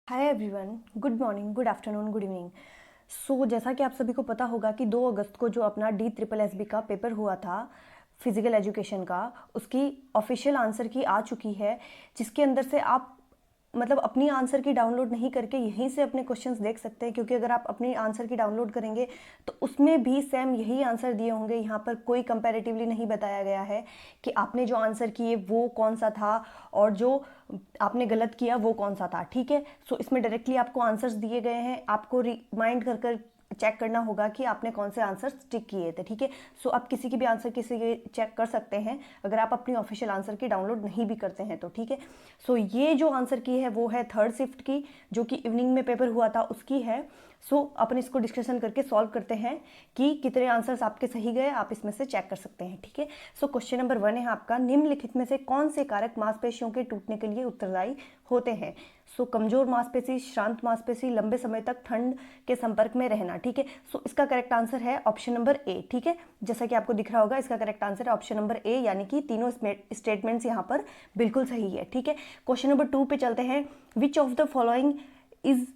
हाय everyone, good morning, good afternoon, good evening. So जैसा कि आप सभी को पता होगा कि 2 अगस्त को जो अपना DSSB का पेपर हुआ था फिजिकल एजुकेशन का, उसकी ऑफिशियल आंसर की आ चुकी है, जिसके अंदर से आप मतलब अपनी आंसर की डाउनलोड नहीं करके यहीं से अपने क्वेश्चंस देख सकते हैं। क्योंकि अगर आप अपनी आंसर की डाउनलोड करेंगे तो उसमें भी सेम यही आंसर दिए होंगे। यहाँ पर कोई कंपैरेटिवली नहीं बताया गया है कि आपने जो आंसर किए वो कौन सा था और जो आपने गलत किया वो कौन सा था। ठीक है, सो इसमें डायरेक्टली आपको आंसर्स दिए गए हैं, आपको रिमाइंड कर कर चेक करना होगा कि आपने कौन से आंसर टिक किए थे। ठीक है, सो आप किसी की भी आंसर किसी के चेक कर सकते हैं अगर आप अपनी ऑफिशियल आंसर की डाउनलोड नहीं भी करते हैं तो। ठीक है, सो ये जो आंसर की है वो है थर्ड शिफ्ट की, जो कि इवनिंग में पेपर हुआ था उसकी है। सो अपन इसको डिस्कशन करके सॉल्व करते हैं कि कितने आंसर्स आपके सही गए, आप इसमें से चेक कर सकते हैं। ठीक है, सो क्वेश्चन नंबर 1 है आपका, निम्नलिखित में से कौन से कारक मांसपेशियों के टूटने के लिए उत्तरदायी होते हैं। सो कमजोर मांसपेशी, श्रांत मांसपेशी, लंबे समय तक ठंड के संपर्क में रहना। ठीक है, सो इसका करेक्ट आंसर है ऑप्शन नंबर ए। ठीक है, जैसा कि आपको दिख रहा होगा इसका करेक्ट आंसर है ऑप्शन नंबर ए, यानी कि तीनों स्टेटमेंट्स यहाँ पर बिल्कुल सही है। ठीक है, क्वेश्चन नंबर 2 पे चलते हैं। विच of the following is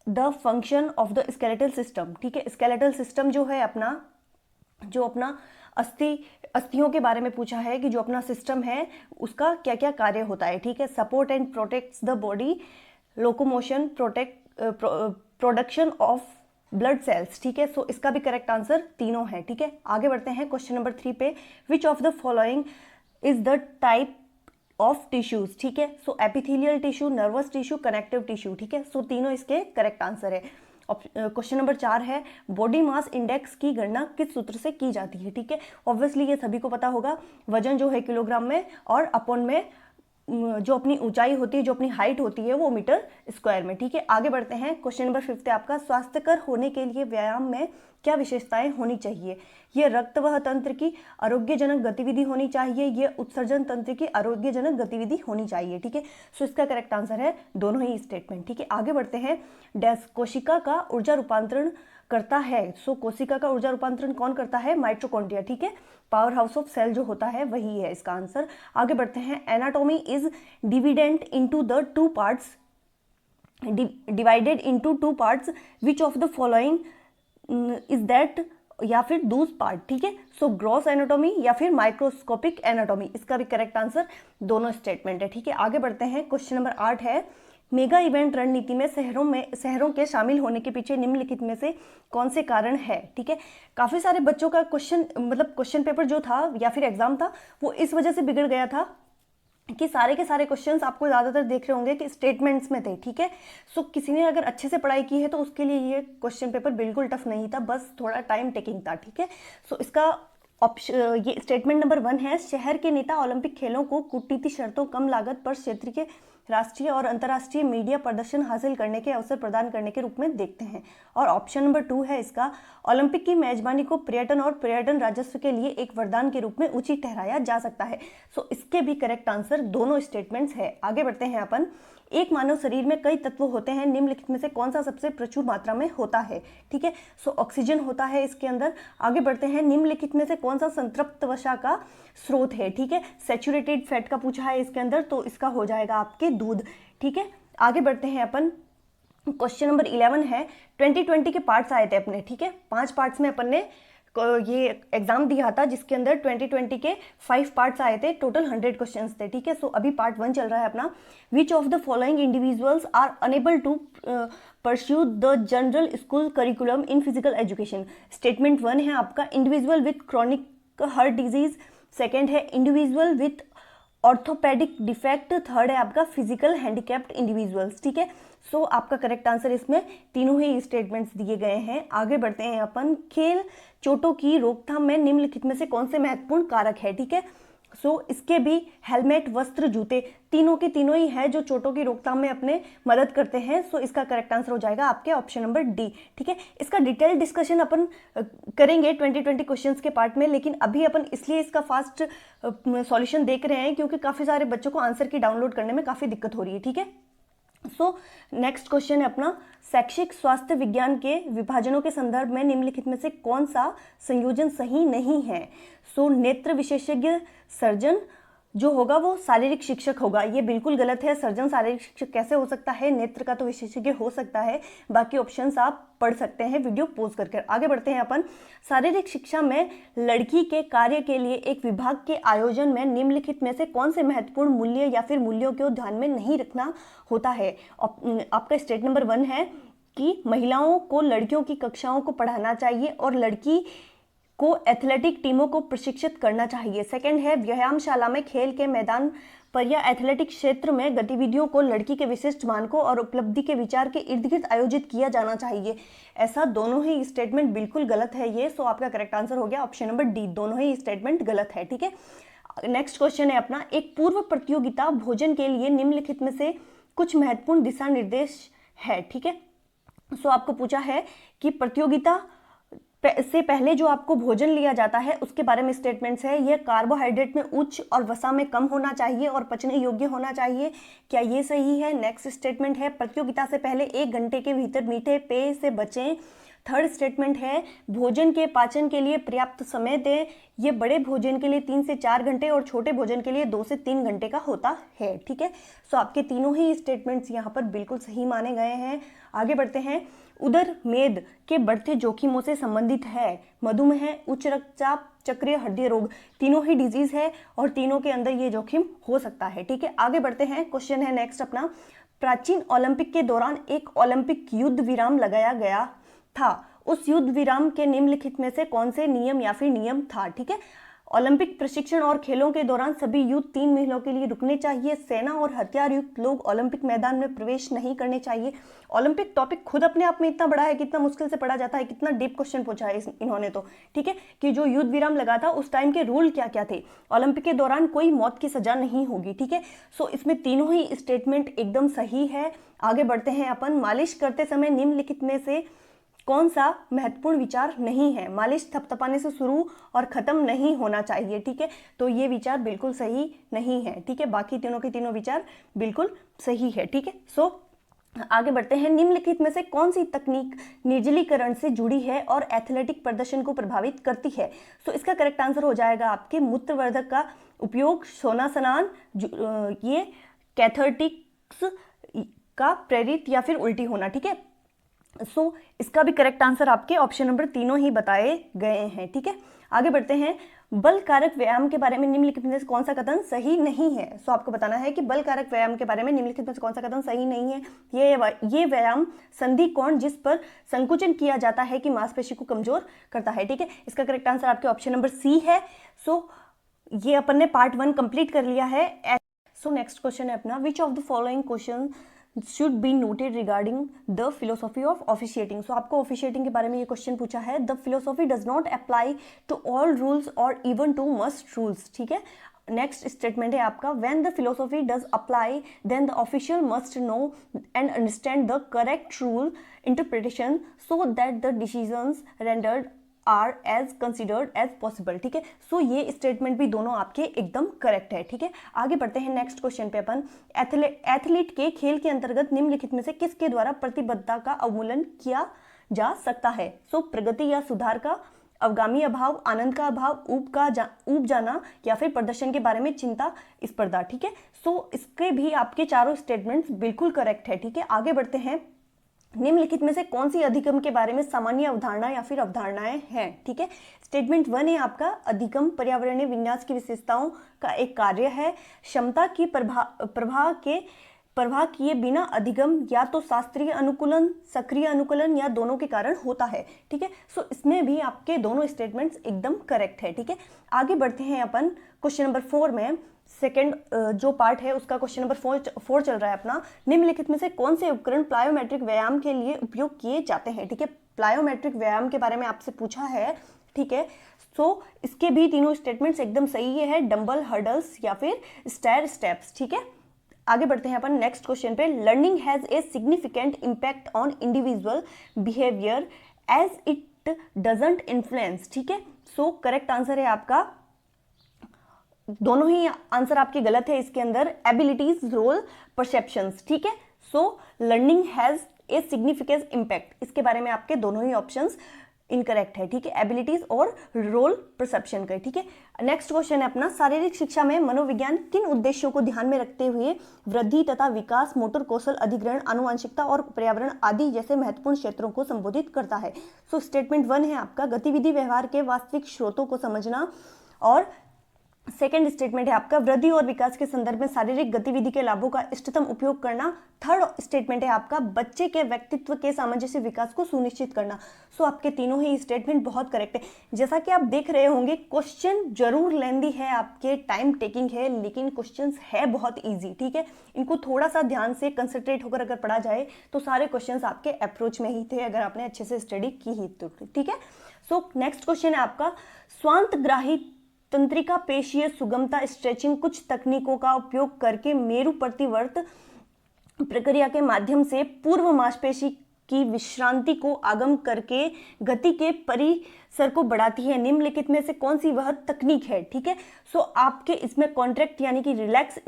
the function of the skeletal system. ठीक है, स्केलेटल सिस्टम जो है अपना, जो अपना अस्थियों के बारे में पूछा है कि जो अपना सिस्टम है उसका क्या क्या कार्य होता है। ठीक है, support and protects the body, locomotion, production of blood cells. ठीक है, सो इसका भी करेक्ट आंसर तीनों है। ठीक है, आगे बढ़ते हैं क्वेश्चन नंबर 3 पे। Which of the following is the type of tissues. ठीक है, so epithelial tissue, nervous tissue, connective tissue. ठीक है, सो तीनों इसके करेक्ट आंसर है। क्वेश्चन नंबर 4 है, बॉडी मास इंडेक्स की गणना किस सूत्र से की जाती है। ठीक है, ऑब्वियसली ये सभी को पता होगा, वजन जो है किलोग्राम में और अपॉन में जो अपनी ऊंचाई होती है, जो अपनी हाइट होती है वो मीटर स्क्वायर में। ठीक है, आगे बढ़ते हैं। क्वेश्चन नंबर 5 है आपका, स्वास्थ्यकर होने के लिए व्यायाम में क्या विशेषताएं होनी चाहिए। ये रक्तवह तंत्र की आरोग्यजनक गतिविधि होनी चाहिए, ये उत्सर्जन तंत्र की आरोग्यजनक गतिविधि होनी चाहिए। ठीक है, सो इसका करेक्ट आंसर है दोनों ही स्टेटमेंट। ठीक है, आगे बढ़ते हैं। डैश कोशिका का ऊर्जा रूपांतरण करता है। सो कोशिका का ऊर्जा रूपांतरण कौन करता है, माइटोकॉन्ड्रिया। ठीक है, पावर हाउस ऑफ सेल जो होता है वही है इसका आंसर। आगे बढ़ते हैं। Anatomy is dividend into the two parts, divided into two parts, which of the following is that, या फिर दूस पार्ट। ठीक है, सो ग्रॉस एनाटॉमी या फिर माइक्रोस्कोपिक एनाटॉमी, इसका भी करेक्ट आंसर दोनों स्टेटमेंट है। ठीक है, आगे बढ़ते हैं। क्वेश्चन नंबर 8 है, मेगा इवेंट रणनीति में शहरों के शामिल होने के पीछे निम्नलिखित में से कौन से कारण है। ठीक है, काफी सारे बच्चों का क्वेश्चन पेपर जो था या फिर एग्जाम था वो इस वजह से बिगड़ गया था कि सारे के सारे क्वेश्चंस आपको ज़्यादातर देख रहे होंगे कि स्टेटमेंट्स में थे। ठीक है, सो किसी ने अगर अच्छे से पढ़ाई की है तो उसके लिए ये क्वेश्चन पेपर बिल्कुल टफ नहीं था, बस थोड़ा टाइम टेकिंग था। ठीक है, सो इसका ऑप्शन, ये स्टेटमेंट नंबर 1 है, शहर के नेता ओलंपिक खेलों को कूटनीति शर्तों, कम लागत पर क्षेत्र के राष्ट्रीय और अंतर्राष्ट्रीय मीडिया प्रदर्शन हासिल करने के अवसर प्रदान करने के रूप में देखते हैं। और ऑप्शन नंबर 2 है इसका, ओलंपिक की मेजबानी को पर्यटन और पर्यटन राजस्व के लिए एक वरदान के रूप में उचित ठहराया जा सकता है। सो इसके भी करेक्ट आंसर दोनों स्टेटमेंट्स है। आगे बढ़ते हैं अपन। एक मानव शरीर में कई तत्व होते हैं, निम्नलिखित में से कौन सा सबसे प्रचुर मात्रा में होता है। ठीक है, सो ऑक्सीजन होता है इसके अंदर। आगे बढ़ते हैं। निम्नलिखित में से कौन सा संतृप्त वसा का स्रोत है। ठीक है, सैचुरेटेड फैट का पूछा है इसके अंदर, तो इसका हो जाएगा आपके दूध। ठीक है, आगे बढ़ते हैं अपन। क्वेश्चन नंबर 11 है, 2020 के पार्ट्स आए थे अपने। ठीक है, 5 पार्ट्स में अपन ने ये एग्जाम दिया था जिसके अंदर 2020 के 5 पार्ट्स आए थे, टोटल 100 क्वेश्चंस थे। ठीक है, सो अभी पार्ट 1 चल रहा है अपना। Which of the following individuals are unable to pursue the general school curriculum in physical education. Statement 1 है आपका, individual with chronic heart disease. Second है individual with orthopaedic defect. Third है आपका फिजिकल हैंडीकैप्ड इंडिविजुअल्स। ठीक है, so आपका correct answer इसमें तीनों ही स्टेटमेंट्स दिए गए हैं। आगे बढ़ते हैं अपन। खेल चोटों की रोकथाम में निम्नलिखित में से कौन से महत्वपूर्ण कारक है। ठीक है, सो इसके भी हेलमेट, वस्त्र, जूते, तीनों के तीनों ही है जो चोटों की रोकथाम में अपने मदद करते हैं। सो इसका करेक्ट आंसर हो जाएगा आपके ऑप्शन नंबर डी। ठीक है, इसका डिटेल डिस्कशन अपन करेंगे 2020 क्वेश्चंस के पार्ट में, लेकिन अभी अपन इसलिए इसका फास्ट सॉल्यूशन देख रहे हैं क्योंकि काफी सारे बच्चों को आंसर की डाउनलोड करने में काफी दिक्कत हो रही है। ठीक है, सो नेक्स्ट क्वेश्चन है अपना, शैक्षिक स्वास्थ्य विज्ञान के विभाजनों के संदर्भ में निम्नलिखित में से कौन सा संयोजन सही नहीं है। सो नेत्र विशेषज्ञ सर्जन, जो होगा वो शारीरिक शिक्षक होगा। ये बिल्कुल गलत है। सर्जन शारीरिक शिक्षक कैसे हो सकता है? नेत्र का तो विशेषज्ञ हो सकता है। बाकी ऑप्शंस आप पढ़ सकते हैं वीडियो पॉज करके। आगे बढ़ते हैं अपन। शारीरिक शिक्षा में लड़की के कार्य के लिए एक विभाग के आयोजन में निम्नलिखित में से कौन से महत्वपूर्ण मूल्य या फिर मूल्यों को ध्यान में नहीं रखना होता है? आपका स्टेट नंबर 1 है कि महिलाओं को लड़कियों की कक्षाओं को पढ़ाना चाहिए और लड़की को एथलेटिक टीमों को प्रशिक्षित करना चाहिए। सेकंड है व्यायामशाला में खेल के मैदान पर या एथलेटिक क्षेत्र में गतिविधियों को लड़की के विशिष्ट मानकों और उपलब्धि के विचार के इर्द गिर्द आयोजित किया जाना चाहिए। ऐसा दोनों ही स्टेटमेंट बिल्कुल गलत है ये। सो आपका करेक्ट आंसर हो गया ऑप्शन नंबर डी, दोनों ही स्टेटमेंट गलत है। ठीक है, नेक्स्ट क्वेश्चन है अपना, एक पूर्व प्रतियोगिता भोजन के लिए निम्नलिखित में से कुछ महत्वपूर्ण दिशा निर्देश है। ठीक है, सो आपको पूछा है कि प्रतियोगिता से पहले जो आपको भोजन लिया जाता है उसके बारे में स्टेटमेंट्स है। यह कार्बोहाइड्रेट में उच्च और वसा में कम होना चाहिए और पचने योग्य होना चाहिए। क्या ये सही है? नेक्स्ट स्टेटमेंट है प्रतियोगिता से पहले 1 घंटे के भीतर मीठे पेय से बचें। थर्ड स्टेटमेंट है भोजन के पाचन के लिए पर्याप्त समय दें। ये बड़े भोजन के लिए 3 से 4 घंटे और छोटे भोजन के लिए 2 से 3 घंटे का होता है। ठीक है, सो आपके तीनों ही स्टेटमेंट्स यहाँ पर बिल्कुल सही माने गए हैं। आगे बढ़ते हैं। उदर मेद के बढ़ते जोखिमों से संबंधित है। मधुमेह, उच्च रक्तचाप, चक्रीय हृदय रोग, तीनों ही डिजीज है और तीनों के अंदर ये जोखिम हो सकता है। ठीक है, आगे बढ़ते हैं। क्वेश्चन है नेक्स्ट अपना, प्राचीन ओलंपिक के दौरान एक ओलंपिक युद्ध विराम लगाया गया था। उस युद्ध विराम के निम्नलिखित में से कौन से नियम या फिर नियम था? ठीक है, ओलंपिक प्रशिक्षण और खेलों के दौरान सभी युद्ध 3 महीनों के लिए रुकने चाहिए। सेना और हथियार युक्त लोग ओलंपिक मैदान में प्रवेश नहीं करने चाहिए। ओलंपिक टॉपिक खुद अपने आप में इतना बड़ा है, कितना मुश्किल से पढ़ा जाता है, कितना डीप क्वेश्चन पूछा है इन्होंने तो। ठीक है, कि जो युद्ध विराम लगा था उस टाइम के रूल क्या क्या थे। ओलंपिक के दौरान कोई मौत की सजा नहीं होगी। ठीक है, सो इसमें तीनों ही स्टेटमेंट एकदम सही है। आगे बढ़ते हैं अपन। मालिश करते समय निम्नलिखित में से कौन सा महत्वपूर्ण विचार नहीं है? मालिश थपथपाने से शुरू और खत्म नहीं होना चाहिए। ठीक है, तो ये विचार बिल्कुल सही नहीं है। ठीक है, बाकी तीनों के तीनों विचार बिल्कुल सही है। ठीक है, सो आगे बढ़ते हैं। निम्नलिखित में से कौन सी तकनीक निर्जलीकरण से जुड़ी है और एथलेटिक प्रदर्शन को प्रभावित करती है? सो इसका करेक्ट आंसर हो जाएगा आपके मूत्रवर्धक का उपयोग, सोना स्नान, ये कैथेटिक्स का प्रेरित या फिर उल्टी होना। ठीक है, सो इसका भी करेक्ट आंसर आपके ऑप्शन नंबर तीनों ही बताए गए हैं। ठीक है, आगे बढ़ते हैं। बल कारक व्यायाम के बारे में निम्नलिखित में से कौन सा कथन सही नहीं है? सो आपको बताना है कि बल कारक व्यायाम के बारे में निम्नलिखित में से कौन सा कथन सही नहीं है। ये व्यायाम संधि कोण जिस पर संकुचन किया जाता है कि मांसपेशी को कमजोर करता है। ठीक है, इसका करेक्ट आंसर आपके ऑप्शन नंबर सी है। सो ये अपन ने पार्ट 1 कंप्लीट कर लिया है। सो नेक्स्ट क्वेश्चन है अपना, which of the following question should be noted regarding the philosophy of officiating। सो आपको officiating के बारे में ये क्वेश्चन पूछा है। The philosophy does not apply to all rules or even to must rules। ठीक है, नेक्स्ट स्टेटमेंट है आपका, when the philosophy does apply then the official must know and understand the correct rule interpretation so that the decisions rendered are as considered as possible. ठीक है, सो ये statement भी दोनों आपके एकदम करेक्ट है। ठीक है, आगे बढ़ते हैं नेक्स्ट क्वेश्चन पे अपन। एथलीट के खेल के अंतर्गत निम्नलिखित में से किसके द्वारा प्रतिबद्धता का अवमूल्यन किया जा सकता है? सो प्रगति या सुधार का, अवगामी अभाव, आनंद का अभाव, ऊब जाना या फिर प्रदर्शन के बारे में चिंता, स्पर्धा। ठीक है, सो इसके भी आपके चारों स्टेटमेंट्स बिल्कुल करेक्ट है। ठीक है, आगे बढ़ते हैं। निम्नलिखित में से कौन सी अधिगम के बारे में सामान्य अवधारणा या फिर अवधारणाएं हैं? ठीक है, स्टेटमेंट 1 है आपका, अधिगम पर्यावरणीय विन्यास की विशेषताओं का एक कार्य है। क्षमता की प्रवाह किए बिना अधिगम या तो शास्त्रीय अनुकूलन, सक्रिय अनुकूलन या दोनों के कारण होता है। ठीक है, सो इसमें भी आपके दोनों स्टेटमेंट्स एकदम करेक्ट है। ठीक है, आगे बढ़ते हैं अपन क्वेश्चन नंबर 4 में। सेकेंड जो पार्ट है उसका क्वेश्चन नंबर 4 चल रहा है अपना। निम्नलिखित में से कौन से उपकरण प्लायोमेट्रिक व्यायाम के लिए उपयोग किए जाते हैं? ठीक है, प्लायोमेट्रिक व्यायाम के बारे में आपसे पूछा है। ठीक है, सो इसके भी तीनों स्टेटमेंट्स एकदम सही है, डंबल, हर्डल्स या फिर स्टेयर स्टेप्स। ठीक है, आगे बढ़ते हैं अपन नेक्स्ट क्वेश्चन पे। Learning has a significant impact on individual behaviour as it doesn't influence. ठीक है, सो करेक्ट आंसर है आपका, दोनों ही आंसर आपके गलत है इसके अंदर, एबिलिटीज, रोल, परसेप्शंस। ठीक है, so learning has a significant impact, इसके बारे में आपके दोनों ही ऑप्शंस इनकरेक्ट है, ठीक है, एबिलिटीज और रोल परसेप्शन का, ठीक है। नेक्स्ट क्वेश्चन है अपना, शारीरिक शिक्षा में मनोविज्ञान किन उद्देश्यों को ध्यान में रखते हुए वृद्धि तथा विकास, मोटर कौशल अधिग्रहण, आनुवंशिकता और पर्यावरण आदि जैसे महत्वपूर्ण क्षेत्रों को संबोधित करता है। सो स्टेटमेंट 1 है आपका, गतिविधि व्यवहार के वास्तविक स्रोतों को समझना, और सेकेंड स्टेटमेंट है आपका, वृद्धि और विकास के संदर्भ में शारीरिक गतिविधि के लाभों का इष्टतम उपयोग करना। थर्ड स्टेटमेंट है आपका, बच्चे के व्यक्तित्व के सामंजस्य विकास को सुनिश्चित करना। सो आपके तीनों ही स्टेटमेंट बहुत करेक्ट है। जैसा कि आप देख रहे होंगे, क्वेश्चन जरूर लेंदी है, आपके टाइम टेकिंग है, लेकिन क्वेश्चंस है बहुत इजी, ठीक है। इनको थोड़ा सा ध्यान से कंसंट्रेट होकर अगर पढ़ा जाए तो सारे क्वेश्चंस आपके अप्रोच में ही थे, अगर आपने अच्छे से स्टडी की ही तो, ठीक है। सो नेक्स्ट क्वेश्चन है आपका, स्वांतग्राही तंत्रिका पेशीय सुगमता स्ट्रेचिंग कुछ तकनीकों का उपयोग करके मेरु प्रतिवर्त प्रक्रिया के माध्यम से पूर्व मांसपेशी की विश्रांति को आगम करके गति के परिसर को बढ़ाती है। निम्नलिखित में से कौन सी वह तकनीक है, ठीक है। सो आपके इसमें कॉन्ट्रैक्ट यानी कि रिलैक्स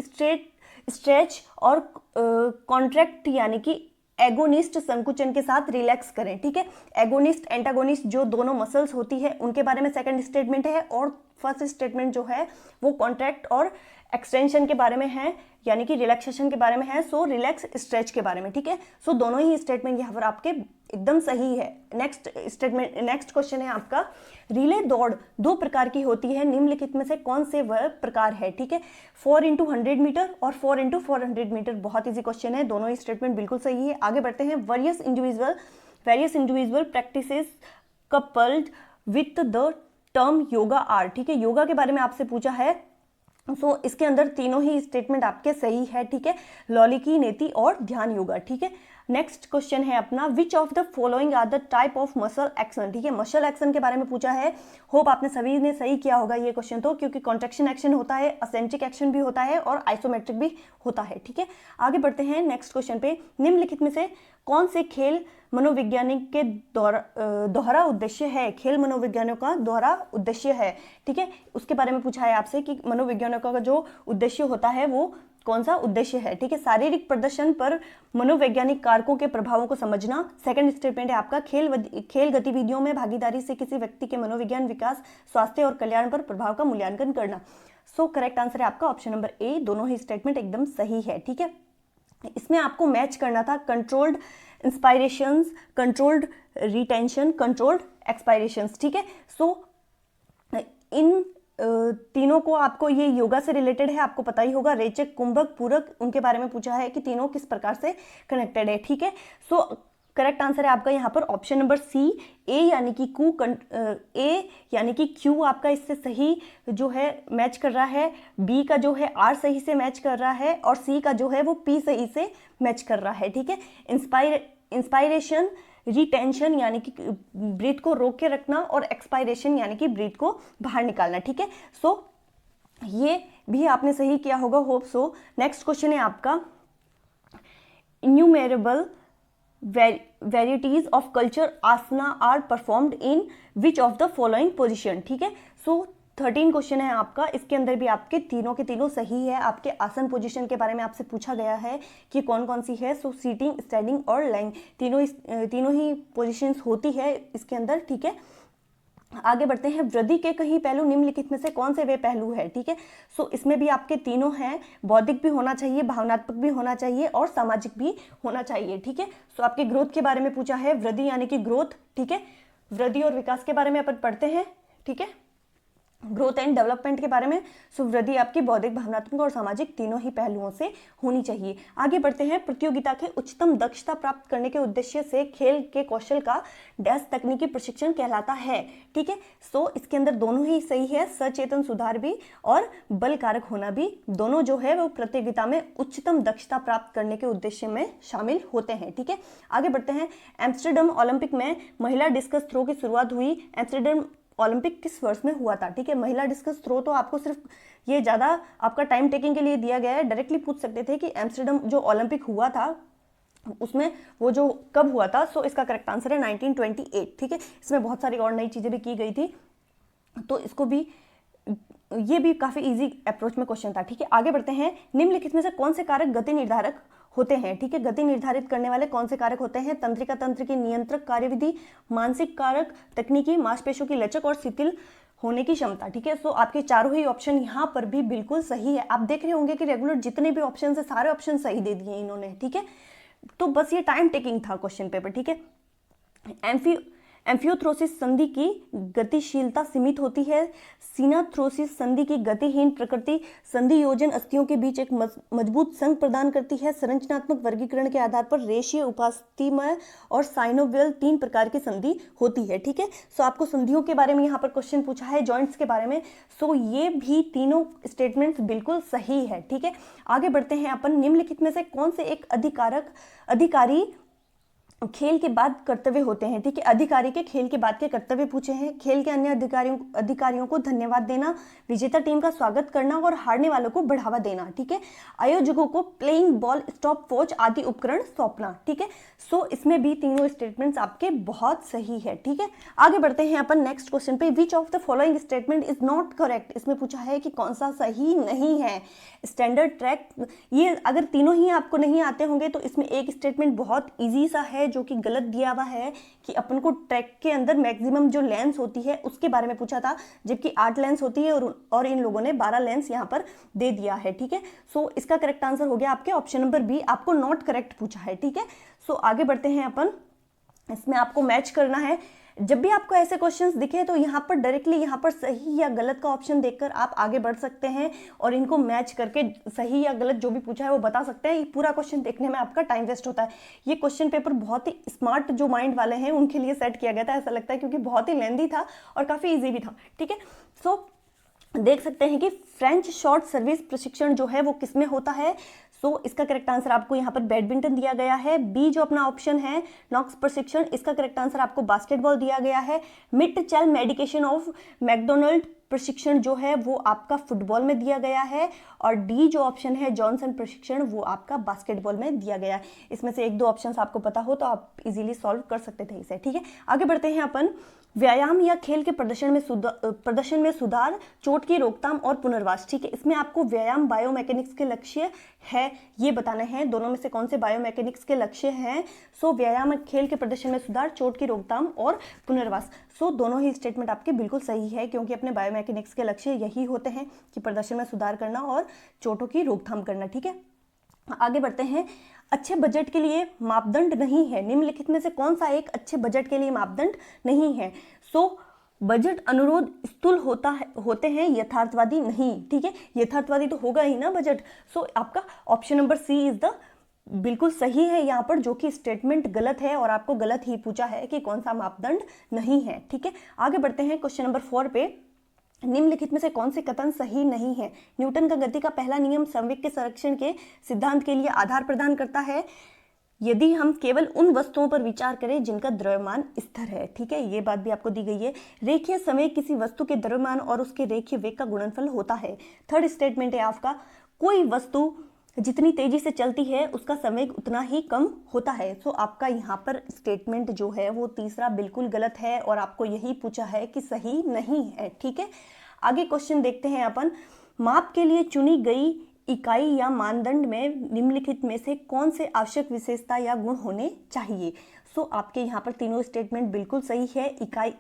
स्ट्रेच और कॉन्ट्रैक्ट यानी कि एगोनिस्ट संकुचन के साथ रिलैक्स करें, ठीक है। एगोनिस्ट एंटागोनिस्ट जो दोनों मसल्स होती है उनके बारे में सेकंड स्टेटमेंट है, और फर्स्ट स्टेटमेंट जो है वो कॉन्ट्रैक्ट और एक्सटेंशन के बारे में है, यानी कि रिलैक्सेशन के बारे में है। सो रिलैक्स स्ट्रेच के बारे में, ठीक है। सो दोनों ही स्टेटमेंट यहाँ पर आपके एकदम सही है। नेक्स्ट क्वेश्चन है आपका, रिले दौड़ दो प्रकार की होती है, निम्नलिखित में से कौन से वह प्रकार है, ठीक है। 4x100 मीटर और 4x400 मीटर। बहुत इजी क्वेश्चन है, दोनों ही स्टेटमेंट बिल्कुल सही है। आगे बढ़ते हैं, various individual practices coupled with the term yoga are, ठीक है। योगा के बारे में आपसे पूछा है, सो इसके अंदर तीनों ही स्टेटमेंट आपके सही है, ठीक है। लौलिकी, नेति और ध्यान योगा, ठीक है। नेक्स्ट क्वेश्चन है अपना, which of the following are the type of muscle action, ठीक है। मसल एक्शन के बारे में पूछा है। होप आपने सभी ने सही किया होगा ये क्वेश्चन तो, क्योंकि कॉन्ट्रैक्शन एक्शन होता है, असेंट्रिक एक्शन भी होता है और आइसोमेट्रिक भी होता है, ठीक है। आगे बढ़ते हैं नेक्स्ट क्वेश्चन पे, निम्नलिखित में से कौन से खेल मनोवैज्ञानिक के दोहरा उद्देश्य है, खेल मनोविज्ञानों का दोहरा उद्देश्य है, ठीक है। उसके बारे में पूछा है आपसे कि मनोविज्ञानों का जो उद्देश्य होता है वो कौन सा उद्देश्य है, ठीक है। शारीरिक प्रदर्शन पर मनोवैज्ञानिक कारकों के प्रभावों को समझना। सेकंड स्टेटमेंट है आपका, खेल गतिविधियों में भागीदारी से किसी व्यक्ति के मनोविज्ञान विकास, स्वास्थ्य और कल्याण पर प्रभाव का मूल्यांकन करना। सो करेक्ट आंसर है आपका ऑप्शन नंबर ए, दोनों ही स्टेटमेंट एकदम सही है, ठीक है। इसमें आपको मैच करना था कंट्रोल्ड इंस्पायरेशंस, कंट्रोल्ड रिटेंशन, कंट्रोल्ड एक्सपायरेशंस, ठीक है। सो इन तीनों को आपको, ये योगा से रिलेटेड है, आपको पता ही होगा। रेचक, कुंभक, पूरक, उनके बारे में पूछा है कि तीनों किस प्रकार से कनेक्टेड है, ठीक है। सो करेक्ट आंसर है आपका यहाँ पर ऑप्शन नंबर सी, ए यानी कि क्यू आपका इससे सही जो है मैच कर रहा है, बी का जो है आर सही से मैच कर रहा है, और सी का जो है वो पी सही से मैच कर रहा है, ठीक है। इंस्पायरेशन, रिटेंशन यानी कि ब्रीथ को रोक के रखना, और एक्सपायरेशन यानी कि ब्रीथ को बाहर निकालना, ठीक है। सो ये भी आपने सही किया होगा, होप सो। नेक्स्ट क्वेश्चन है आपका, innumerable varieties of culture asana are performed in which of the following position, ठीक है। सो 13 क्वेश्चन है आपका, इसके अंदर भी आपके तीनों के तीनों सही है। आपके आसन पोजीशन के बारे में आपसे पूछा गया है कि कौन कौन सी है। सो सीटिंग, स्टैंडिंग और लाइंग, तीनों ही पोजीशंस होती है इसके अंदर, ठीक है। आगे बढ़ते हैं, वृद्धि के कई पहलू निम्नलिखित में से कौन से वे पहलू है, ठीक है। सो इसमें भी आपके तीनों हैं, बौद्धिक भी होना चाहिए, भावनात्मक भी होना चाहिए और सामाजिक भी होना चाहिए, ठीक है। सो आपके ग्रोथ के बारे में पूछा है, वृद्धि यानी कि ग्रोथ, ठीक है। वृद्धि और विकास के बारे में अपन पढ़ते हैं, ठीक है, ग्रोथ एंड डेवलपमेंट के बारे में। सो वृद्धि आपकी बौद्धिक, भावनात्मक और सामाजिक तीनों ही पहलुओं से होनी चाहिए। आगे बढ़ते हैं, प्रतियोगिता के उच्चतम दक्षता प्राप्त करने के उद्देश्य से खेल के कौशल का डैश तकनीकी प्रशिक्षण कहलाता है, ठीक है। सो इसके अंदर दोनों ही सही है, सचेतन सुधार भी और बल कारक होना भी, दोनों जो है वो प्रतियोगिता में उच्चतम दक्षता प्राप्त करने के उद्देश्य में शामिल होते हैं, ठीक है। आगे बढ़ते हैं, एम्स्टर्डम ओलंपिक में महिला डिस्कस थ्रो की शुरुआत हुई। एम्स्टर्डम ओलंपिक किस वर्ष में हुआ था, ठीक है। महिला डिस्कस थ्रो तो आपको सिर्फ ये ज़्यादा आपका टाइम टेकिंग के लिए दिया गया है, डायरेक्टली पूछ सकते थे कि एम्स्टर्डम जो ओलंपिक हुआ था उसमें वो जो कब हुआ था। सो इसका करेक्ट आंसर है 1928, ठीक है। इसमें बहुत सारी और नई चीज़ें भी की गई थी, तो इसको भी, ये भी काफ़ी इजी अप्रोच में क्वेश्चन था, ठीक है। आगे बढ़ते हैं, निम्नलिखित में से कौन से कारक गति निर्धारक होते हैं, ठीक है। गति निर्धारित करने वाले कौन से कारक होते हैं? तंत्रिका तंत्र की नियंत्रक कार्यविधि, मानसिक कारक, तकनीकी, मांसपेशियों की लचक और शिथिल होने की क्षमता, ठीक है। सो आपके चारों ही ऑप्शन यहाँ पर भी बिल्कुल सही है। आप देख रहे होंगे कि रेगुलर जितने भी ऑप्शन है सारे ऑप्शन सही दे दिए इन्होंने, ठीक है। तो बस ये टाइम टेकिंग था क्वेश्चन पेपर, ठीक है। एम्फियोथ्रोसिस संधि की गतिशीलता सीमित होती है। सिनाथ्रोसिस संधि की गतिहीन प्रकृति संधि योजन अस्थियों के बीच एक मजबूत संघ प्रदान करती है। संरचनात्मक वर्गीकरण के आधार पर रेशीय, उपास्थीमय और साइनोवियल 3 प्रकार की संधि होती है, ठीक है। सो आपको संधियों के बारे में यहाँ पर क्वेश्चन पूछा है, जॉइंट्स के बारे में। सो ये भी तीनों स्टेटमेंट्स बिल्कुल सही है, ठीक है। आगे बढ़ते हैं अपन। निम्नलिखित में से कौन से एक अधिकारी खेल के बाद कर्तव्य होते हैं, ठीक है। अधिकारी के खेल के बाद के कर्तव्य पूछे हैं। खेल के अन्य अधिकारियों को धन्यवाद देना, विजेता टीम का स्वागत करना और हारने वालों को बढ़ावा देना, ठीक है। आयोजकों को प्लेइंग बॉल, स्टॉप वॉच आदि उपकरण सौंपना, ठीक है। सो इसमें भी तीनों स्टेटमेंट्स आपके बहुत सही है, ठीक है। आगे बढ़ते हैं अपन नेक्स्ट क्वेश्चन पे। Which of the following statement is not correct? इसमें पूछा है कि कौन सा सही नहीं है। स्टैंडर्ड ट्रैक, ये अगर तीनों ही आपको नहीं आते होंगे तो इसमें एक स्टेटमेंट बहुत ईजी सा है जो कि गलत दिया हुआ है कि अपन को ट्रैक के अंदर मैक्सिमम जो लेंस होती है उसके बारे में पूछा था, जबकि 8 लेंस होती है और इन लोगों ने 12 लेंस यहाँ पर दे दिया है, ठीक है। सो इसका करेक्ट आंसर हो गया आपके ऑप्शन नंबर बी, आपको नॉट करेक्ट पूछा है, ठीक है। सो आगे बढ़ते हैं अपन। इसमें आपको मैच करना है। जब भी आपको ऐसे क्वेश्चंस दिखे तो यहाँ पर डायरेक्टली यहाँ पर सही या गलत का ऑप्शन देखकर आप आगे बढ़ सकते हैं और इनको मैच करके सही या गलत जो भी पूछा है वो बता सकते हैं। ये पूरा क्वेश्चन देखने में आपका टाइम वेस्ट होता है। ये क्वेश्चन पेपर बहुत ही स्मार्ट जो माइंड वाले हैं उनके लिए सेट किया गया था, ऐसा लगता है, क्योंकि बहुत ही लेंदी था और काफ़ी ईजी भी था, ठीक है। सो देख सकते हैं कि फ्रेंच शॉर्ट सर्विस प्रशिक्षण जो है वो किसमें होता है। सो इसका करेक्ट आंसर आपको यहाँ पर बैडमिंटन दिया गया है। बी जो अपना ऑप्शन है नॉक्स प्रशिक्षण, इसका करेक्ट आंसर आपको बास्केटबॉल दिया गया है। Mid child medication of McDonald प्रशिक्षण जो है वो आपका फुटबॉल में दिया गया है। और डी जो ऑप्शन है जॉनसन प्रशिक्षण वो आपका बास्केटबॉल में दिया गया है। इसमें से 1-2 ऑप्शन आपको पता हो तो आप इजीली सॉल्व कर सकते थे इसे, ठीक है। आगे बढ़ते हैं अपन। व्यायाम या खेल के प्रदर्शन में सुधार, चोट की रोकथाम और पुनर्वास, ठीक है। इसमें आपको व्यायाम बायोमैकेनिक्स के लक्ष्य है ये बताने हैं, दोनों में से कौन से बायोमैकेनिक्स के लक्ष्य हैं। सो व्यायाम और खेल के प्रदर्शन में सुधार, चोट की रोकथाम और पुनर्वास। सो दोनों ही स्टेटमेंट आपके बिल्कुल सही है, क्योंकि अपने बायोमैकेनिक्स के लक्ष्य यही होते हैं कि प्रदर्शन में सुधार करना और चोटों की रोकथाम करना, ठीक है। आगे बढ़ते हैं। अच्छे बजट के लिए मापदंड नहीं है। निम्नलिखित में से कौन सा एक अच्छे बजट के लिए मापदंड नहीं है? सो बजट अनुरोध स्थूल होते हैं, यथार्थवादी नहीं, ठीक है। यथार्थवादी तो होगा ही ना बजट। सो आपका option number C is the बिल्कुल सही है यहाँ पर, जो कि स्टेटमेंट गलत है और आपको गलत ही पूछा है कि कौन सा मापदंड नहीं है, ठीक है। आगे बढ़ते हैं क्वेश्चन नंबर 4 पे। निम्नलिखित में से कौन से कथन सही नहीं है? न्यूटन का गति का पहला नियम संवेग के संरक्षण के सिद्धांत के लिए आधार प्रदान करता है यदि हम केवल उन वस्तुओं पर विचार करें जिनका द्रव्यमान स्थिर है, ठीक है। ये बात भी आपको दी गई है। रेखीय संवेग किसी वस्तु के द्रव्यमान और उसके रेखीय वेग का गुणनफल होता है। थर्ड स्टेटमेंट है आपका, कोई वस्तु जितनी तेजी से चलती है उसका संवेग उतना ही कम होता है। सो आपका यहाँ पर स्टेटमेंट जो है वो तीसरा बिल्कुल गलत है और आपको यही पूछा है कि सही नहीं है, ठीक है। आगे क्वेश्चन देखते हैं अपन। माप के लिए चुनी गई इकाई या मानदंड में निम्नलिखित में से कौन से आवश्यक विशेषता या गुण होने चाहिए? सो आपके यहाँ पर तीनों स्टेटमेंट बिल्कुल सही है। इकाई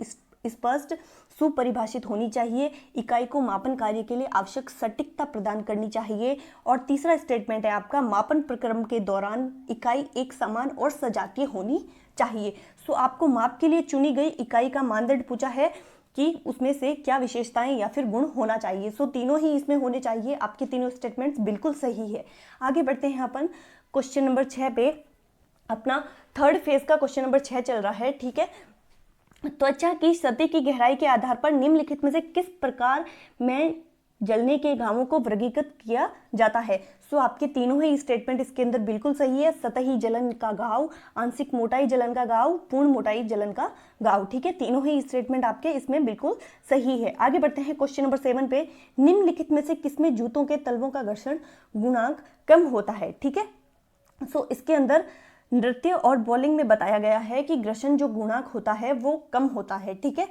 स्पष्ट सुपरिभाषित होनी चाहिए, इकाई को मापन कार्य के लिए आवश्यक सटीकता प्रदान करनी चाहिए, और तीसरा स्टेटमेंट है आपका मापन प्रक्रम के दौरान इकाई एक समान और सजातीय होनी चाहिए। सो आपको माप के लिए चुनी गई इकाई का मानदंड पूछा है कि उसमें से क्या विशेषताएं या फिर गुण होना चाहिए। सो तीनों ही इसमें होने चाहिए। आपके तीनों स्टेटमेंट्स बिल्कुल सही है। आगे बढ़ते हैं अपन क्वेश्चन नंबर 6 पे। अपना थर्ड फेज का क्वेश्चन नंबर 6 चल रहा है, ठीक है। त्वचा की सतह की गहराई के आधार पर निम्नलिखित में से किस प्रकार में जलने के घावों को वर्गीकृत किया जाता है? सो आपके तीनों ही स्टेटमेंट इसके अंदर बिल्कुल सही है। सतही जलन का घाव, आंशिक मोटाई जलन का घाव, पूर्ण मोटाई जलन का घाव, ठीक है। तीनों ही स्टेटमेंट आपके इसमें बिल्कुल सही है। आगे बढ़ते हैं क्वेश्चन नंबर 7 पे। निम्नलिखित में से किसमें जूतों के तलवों का घर्षण गुणांक कम होता है, ठीक है। सो इसके अंदर नृत्य और बॉलिंग में बताया गया है कि घर्षण जो गुणांक होता है वो कम होता है, ठीक है।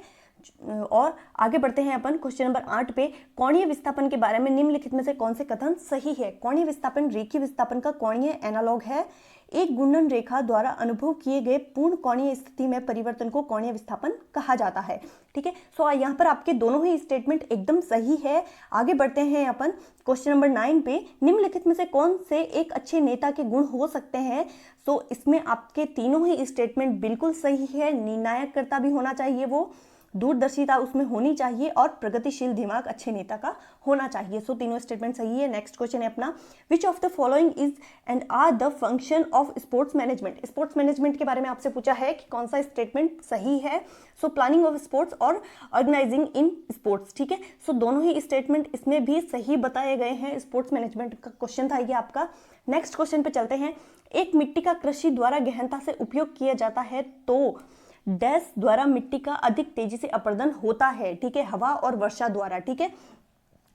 और आगे बढ़ते हैं अपन क्वेश्चन नंबर 8 पे। कोणीय विस्थापन के बारे में निम्नलिखित में से कौन से कथन सही है? कोणीय विस्थापन रेखीय विस्थापन का कोणीय एनालॉग है। एक घूर्णन रेखा द्वारा अनुभव किए गए पूर्ण कोणीय स्थिति में परिवर्तन को कोणीय विस्थापन कहा जाता है। ठीक है, सो यहाँ पर आपके दोनों ही स्टेटमेंट एकदम सही है। आगे बढ़ते हैं अपन क्वेश्चन नंबर 9 पे। निम्नलिखित में से कौन से एक अच्छे नेता के गुण हो सकते हैं? सो इसमें आपके तीनों ही स्टेटमेंट बिल्कुल सही है। निर्णायकता भी होना चाहिए, वो दूरदर्शिता उसमें होनी चाहिए, और प्रगतिशील दिमाग अच्छे नेता का होना चाहिए। सो तीनों स्टेटमेंट सही है। नेक्स्ट क्वेश्चन है अपना, which of the following is and are the function of sports management? Sports management के बारे में आपसे पूछा है कि कौन सा स्टेटमेंट सही है। सो प्लानिंग ऑफ स्पोर्ट्स और ऑर्गेनाइजिंग इन स्पोर्ट्स। ठीक है, सो दोनों ही स्टेटमेंट इसमें भी सही बताए गए हैं। स्पोर्ट्स मैनेजमेंट का क्वेश्चन था ये आपका। नेक्स्ट क्वेश्चन पे चलते हैं। एक मिट्टी का कृषि द्वारा गहनता से उपयोग किया जाता है तो डैश द्वारा मिट्टी का अधिक तेजी से अपरदन होता है। ठीक है, हवा और वर्षा द्वारा। ठीक है,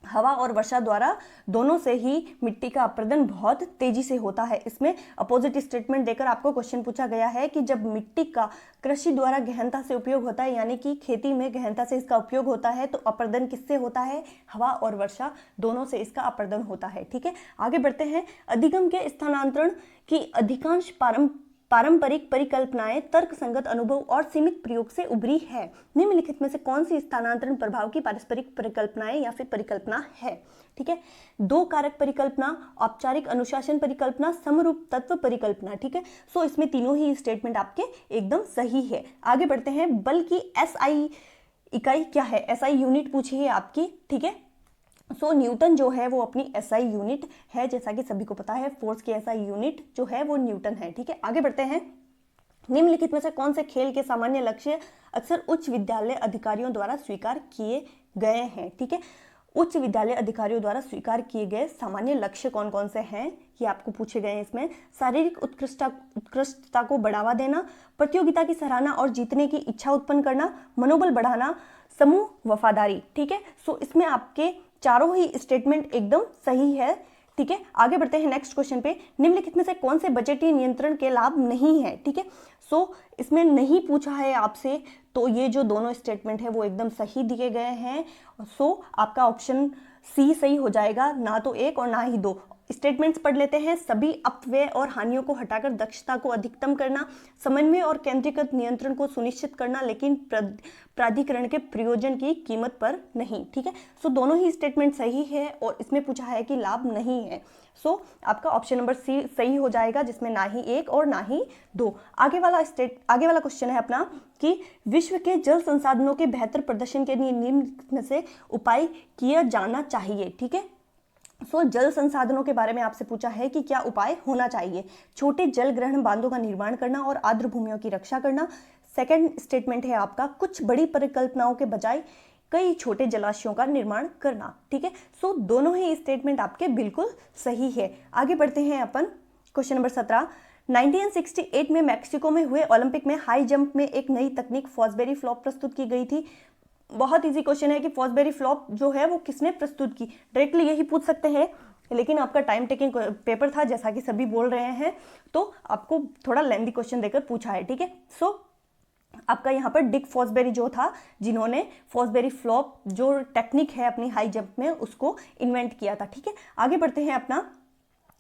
हवा और वर्षा द्वारा दोनों से ही मिट्टी का अपरदन बहुत तेजी से होता है। इसमें अपोजिट स्टेटमेंट देकर आपको क्वेश्चन पूछा गया है कि जब मिट्टी का कृषि द्वारा गहनता से उपयोग होता है, यानी कि खेती में गहनता से इसका उपयोग होता है, तो अपरदन किससे होता है? हवा और वर्षा दोनों से इसका अपरदन होता है। ठीक है, आगे बढ़ते हैं। अधिगम के स्थानांतरण की अधिकांश पारंपरिक परिकल्पनाएं तर्कसंगत अनुभव और सीमित प्रयोग से उभरी है। निम्नलिखित में से कौन सी स्थानांतरण प्रभाव की पारस्परिक परिकल्पनाएं या फिर परिकल्पना है? ठीक है, दो कारक परिकल्पना, औपचारिक अनुशासन परिकल्पना, समरूप तत्व परिकल्पना। ठीक है, सो इसमें तीनों ही स्टेटमेंट आपके एकदम सही है। आगे बढ़ते हैं। बल की एसआई इकाई क्या है? एसआई यूनिट पूछी है आपकी। ठीक है, सो न्यूटन जो है वो अपनी एसआई यूनिट है, जैसा कि सभी को पता है। फोर्स की एसआई यूनिट जो है वो न्यूटन है। ठीक है, आगे बढ़ते हैं। निम्नलिखित में से कौन से खेल के सामान्य लक्ष्य अक्सर उच्च विद्यालय अधिकारियों द्वारा स्वीकार किए गए हैं? ठीक है, उच्च विद्यालय अधिकारियों द्वारा स्वीकार किए गए सामान्य लक्ष्य कौन कौन से हैं, ये आपको पूछे गए हैं। इसमें शारीरिक उत्कृष्टता को बढ़ावा देना, प्रतियोगिता की सराहना और जीतने की इच्छा उत्पन्न करना, मनोबल बढ़ाना, समूह वफादारी। ठीक है, सो इसमें आपके चारों ही स्टेटमेंट एकदम सही है। ठीक है, आगे बढ़ते हैं नेक्स्ट क्वेश्चन पे। निम्नलिखित में से कौन से बजटीय नियंत्रण के लाभ नहीं है? ठीक है, सो इसमें नहीं पूछा है आपसे, तो ये जो दोनों स्टेटमेंट है वो एकदम सही दिए गए हैं। सो आपका ऑप्शन सी सही हो जाएगा, ना तो एक और ना ही दो। स्टेटमेंट्स पढ़ लेते हैं। सभी अपव्यय और हानियों को हटाकर दक्षता को अधिकतम करना, समन्वय और केंद्रीकृत नियंत्रण को सुनिश्चित करना, लेकिन प्राधिकरण के प्रयोजन की कीमत पर नहीं। ठीक है, सो दोनों ही स्टेटमेंट सही है और इसमें पूछा है कि लाभ नहीं है। सो आपका ऑप्शन नंबर सी सही हो जाएगा, जिसमें ना ही एक और ना ही दो। आगे वाला क्वेश्चन है अपना कि विश्व के जल संसाधनों के बेहतर प्रदर्शन के लिए निम्न में से उपाय किया जाना चाहिए। ठीक है, सो जल संसाधनों के बारे में आपसे पूछा है कि क्या उपाय होना चाहिए। छोटे जल ग्रहण बांधों का निर्माण करना और आर्द्र भूमियों की रक्षा करना। सेकंड स्टेटमेंट है आपका कुछ बड़ी परिकल्पनाओं के बजाय कई छोटे जलाशयों का निर्माण करना। ठीक है, सो दोनों ही स्टेटमेंट आपके बिल्कुल सही है। आगे बढ़ते हैं अपन क्वेश्चन नंबर 17। 1968 में मैक्सिको में हुए ओलंपिक में हाई जंप में एक नई तकनीक फॉसबेरी फ्लॉप प्रस्तुत की गई थी। बहुत इजी क्वेश्चन है कि फॉसबेरी फ्लॉप जो है वो किसने प्रस्तुत की, डायरेक्टली यही पूछ सकते हैं, लेकिन आपका टाइम टेकिंग पेपर था जैसा कि सभी बोल रहे हैं, तो आपको थोड़ा लेंथी क्वेश्चन देकर पूछा है। ठीक है, सो आपका यहाँ पर डिक फॉसबेरी जो था, जिन्होंने फॉसबेरी फ्लॉप जो टेक्निक है अपनी हाई जंप में उसको इन्वेंट किया था। ठीक है, आगे बढ़ते हैं। अपना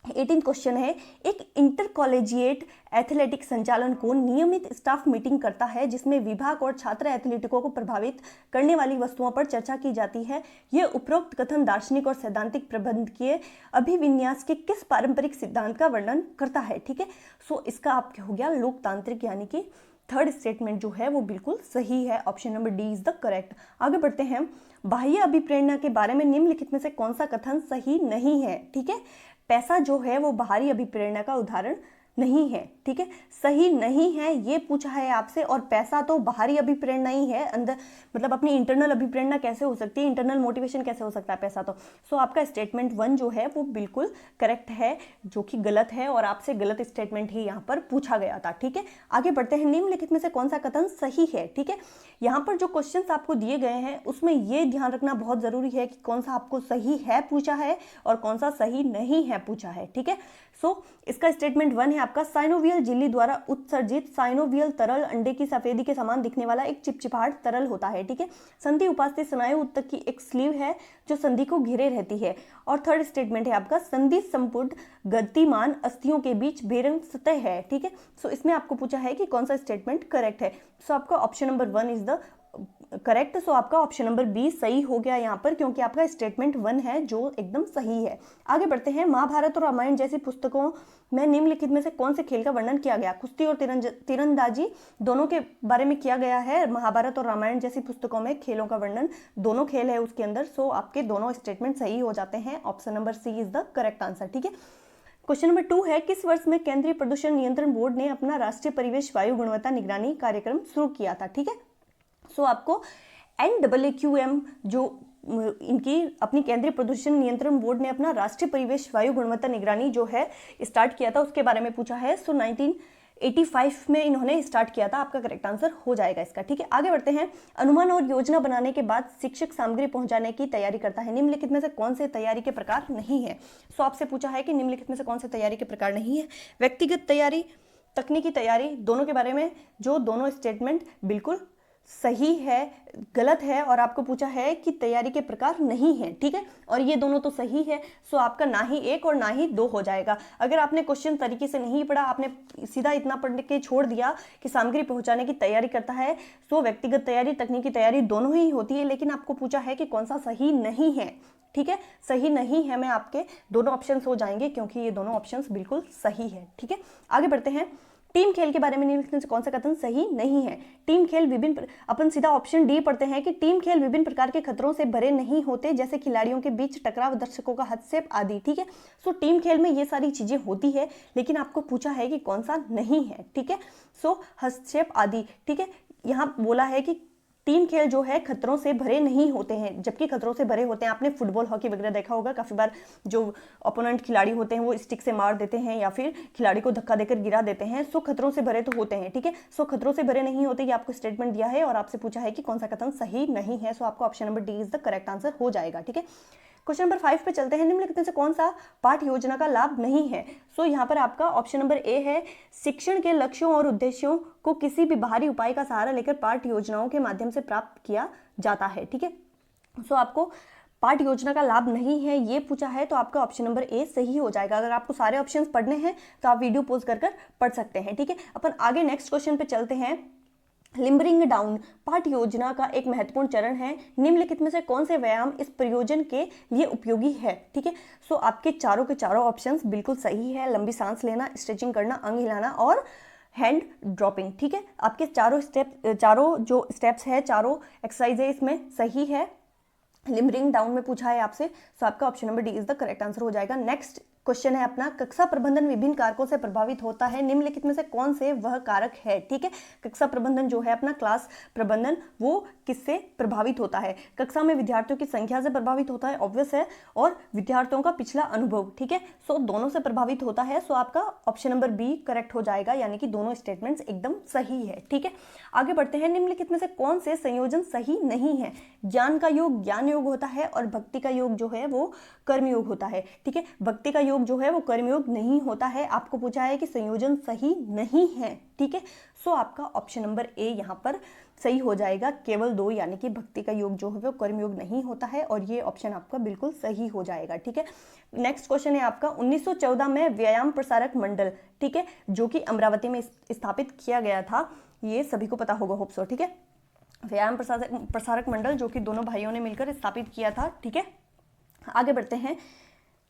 18 क्वेश्चन है। एक इंटर कॉलेजिएट एथलेटिक संचालन को नियमित स्टाफ मीटिंग करता है जिसमें विभाग और छात्र एथलीटों को प्रभावित करने वाली वस्तुओं पर चर्चा की जाती है। यह उपरोक्त कथन दार्शनिक और सैद्धांतिक प्रबंधकीय अभिविन्यास के किस पारंपरिक सिद्धांत का वर्णन करता है? ठीक है, सो इसका आपके हो गया लोकतांत्रिक, यानी कि थर्ड स्टेटमेंट जो है वो बिल्कुल सही है। Option number D is the correct. आगे बढ़ते हैं। बाह्य अभिप्रेरणा के बारे में निम्नलिखित में से कौन सा कथन सही नहीं है? ठीक है, पैसा जो है वो बाहरी अभिप्रेरणा का उदाहरण नहीं है। ठीक है, सही नहीं है ये पूछा है आपसे, और पैसा तो बाहरी अभिप्रेरणा ही है। अंदर मतलब अपनी इंटरनल अभिप्रेरणा कैसे हो सकती है, इंटरनल मोटिवेशन कैसे हो सकता है पैसा तो। सो आपका स्टेटमेंट 1 जो है वो बिल्कुल करेक्ट है, जो कि गलत है, और आपसे गलत स्टेटमेंट ही यहाँ पर पूछा गया था। ठीक है, आगे बढ़ते हैं। निम्नलिखित में से कौन सा कथन सही है? ठीक है, यहाँ पर जो क्वेश्चंस आपको दिए गए हैं उसमें ये ध्यान रखना बहुत जरूरी है कि कौन सा आपको सही है पूछा है और कौन सा सही नहीं है पूछा है। ठीक है, सो इसका स्टेटमेंट 1 है आपका साइनोवियल झिल्ली द्वारा उत्सर्जित साइनोवियल तरल अंडे की सफेदी के समान दिखने वाला एक चिपचिपाहट तरल होता है। ठीक है, संधि उपास्थि स्नायु ऊतक की एक स्लीव है जो संधि को घेरे रहती है। और थर्ड स्टेटमेंट है आपका संधि संपूर्ण गतिमान अस्थियों के बीच बेरंग सतह है। ठीक है, सो इसमें आपको पूछा है कि कौन सा स्टेटमेंट करेक्ट है। सो आपका option number 1 is the correct. So आपका ऑप्शन नंबर बी सही हो गया यहाँ पर, क्योंकि आपका स्टेटमेंट 1 है जो एकदम सही है। आगे बढ़ते हैं, महाभारत और रामायण जैसी पुस्तकों में निम्नलिखित में से कौन से खेल का वर्णन किया गया? कुश्ती और तीरंदाजी दोनों के बारे में किया गया है। महाभारत और रामायण जैसी पुस्तकों में खेलों का वर्णन, दोनों खेल है उसके अंदर। सो आपके दोनों स्टेटमेंट सही हो जाते हैं। Option number C is the correct answer. ठीक है, क्वेश्चन नंबर 2 है, किस वर्ष में केंद्रीय प्रदूषण नियंत्रण बोर्ड ने अपना राष्ट्रीय परिवेश वायु गुणवत्ता निगरानी कार्यक्रम शुरू किया था? ठीक है, सो आपको NAAQM जो इनकी अपनी केंद्रीय प्रदूषण नियंत्रण बोर्ड ने अपना राष्ट्रीय परिवेश वायु गुणवत्ता निगरानी जो है स्टार्ट किया था, उसके बारे में पूछा है। सो 1985 में इन्होंने स्टार्ट किया था। आपका करेक्ट आंसर हो जाएगा इसका। ठीक है, आगे बढ़ते हैं, अनुमान और योजना बनाने के बाद शिक्षक सामग्री पहुंचाने की तैयारी करता है। निम्नलिखित में से कौन से तैयारी के प्रकार नहीं है? सो आपसे पूछा है कि निम्नलिखित में से कौन से तैयारी के प्रकार नहीं है। व्यक्तिगत तैयारी, तकनीकी तैयारी, दोनों के बारे में जो दोनों स्टेटमेंट बिल्कुल सही है, गलत है, और आपको पूछा है कि तैयारी के प्रकार नहीं है। ठीक है, और ये दोनों तो सही है। सो आपका ना ही 1 और ना ही 2 हो जाएगा। अगर आपने क्वेश्चन तरीके से नहीं पढ़ा, आपने सीधा इतना पढ़ के छोड़ दिया कि सामग्री पहुंचाने की तैयारी करता है, सो व्यक्तिगत तैयारी, तकनीकी तैयारी दोनों ही होती है, लेकिन आपको पूछा है कि कौन सा सही नहीं है। ठीक है, सही नहीं है में आपके दोनों ऑप्शंस हो जाएंगे, क्योंकि ये दोनों ऑप्शंस बिल्कुल सही है। ठीक है, आगे बढ़ते हैं, टीम खेल के बारे में निम्नलिखित में से कौन सा कथन सही नहीं है? टीम खेल विभिन्न, अपन सीधा ऑप्शन डी पढ़ते हैं कि टीम खेल विभिन्न प्रकार के खतरों से भरे नहीं होते, जैसे खिलाड़ियों के बीच टकराव, दर्शकों का हस्तक्षेप आदि। ठीक है, सो टीम खेल में ये सारी चीजें होती है, लेकिन आपको पूछा है कि कौन सा नहीं है। ठीक है, सो हस्तक्षेप आदि। ठीक है, यहाँ बोला है कि टीम खेल जो है खतरों से भरे नहीं होते हैं, जबकि खतरों से भरे होते हैं। आपने फुटबॉल, हॉकी वगैरह देखा होगा, काफी बार जो ओपोनेंट खिलाड़ी होते हैं वो स्टिक से मार देते हैं या फिर खिलाड़ी को धक्का देकर गिरा देते हैं। सो खतरों से भरे तो होते हैं। ठीक है, सो खतरों से भरे नहीं होते, ये आपको स्टेटमेंट दिया है और आपसे पूछा है कि कौन सा कथन सही नहीं है। सो आपका option number D is the correct answer हो जाएगा। ठीक है, क्वेश्चन नंबर 5 पे चलते हैं, निम्नलिखित में से कौन सा पाठ योजना का लाभ नहीं है? सो यहाँ पर आपका ऑप्शन नंबर ए है, शिक्षण के लक्ष्यों और उद्देश्यों को किसी भी बाहरी उपाय का सहारा लेकर पाठ योजनाओं के माध्यम से प्राप्त किया जाता है। ठीक है, सो आपको पाठ योजना का लाभ नहीं है ये पूछा है, तो आपका ऑप्शन नंबर ए सही हो जाएगा। अगर आपको सारे ऑप्शंस पढ़ने हैं तो आप वीडियो पॉज कर पढ़ सकते हैं। ठीक है, अपन आगे नेक्स्ट क्वेश्चन पे चलते हैं। लिम्बरिंग डाउन पाठ योजना का एक महत्वपूर्ण चरण है। निम्नलिखित में से कौन से व्यायाम इस प्रयोजन के लिए उपयोगी है? ठीक है, सो आपके चारों के चारों ऑप्शंस बिल्कुल सही है। लंबी सांस लेना, स्ट्रेचिंग करना, अंग हिलाना और हैंड ड्रॉपिंग। ठीक है, आपके चारों जो स्टेप्स है, चारों एक्सरसाइज है, इसमें सही है। लिम्बरिंग डाउन में पूछा है आपसे, सो आपका option number D is the correct answer हो जाएगा। नेक्स्ट क्वेश्चन है अपना, कक्षा प्रबंधन विभिन्न कारकों से प्रभावित होता है, निम्नलिखित में से कौन से वह कारक है? ठीक है, कक्षा प्रबंधन जो है अपना क्लास प्रबंधन, वो किससे प्रभावित होता है? कक्षा में विद्यार्थियों की संख्या से प्रभावित होता है, ऑब्वियस है, और विद्यार्थियों का पिछला अनुभव। ठीक है, सो दोनों से प्रभावित होता है। सो आपका ऑप्शन नंबर बी करेक्ट हो जाएगा, यानी कि दोनों स्टेटमेंट्स एकदम सही है। ठीक है, आगे बढ़ते हैं, निम्नलिखित में से कौन से संयोजन सही नहीं है? ज्ञान का योग ज्ञान योग होता है और भक्ति का योग जो है वो कर्म योग होता है। ठीक है, भक्ति का योग जो है वो कर्मयोग नहीं होता है। आपको पूछा है कि संयोजन सही नहीं है। ठीक है, सो आपका ऑप्शन नंबर ए यहाँ पर सही हो जाएगा, केवल 2, यानी कि भक्ति का योग जो है वो कर्मयोग नहीं होता है, और ये ऑप्शन आपका बिल्कुल सही हो जाएगा। ठीक है, नेक्स्ट क्वेश्चन है आपका, 1914 में व्यायाम प्रसारक मंडल, ठीक है, जो कि अमरावती में स्थापित किया गया था, ये सभी को पता होगा, होप सो। ठीक है, व्यायाम प्रसारक मंडल जो कि दोनों भाइयों ने मिलकर स्थापित किया था। ठीक है, आगे बढ़ते हैं,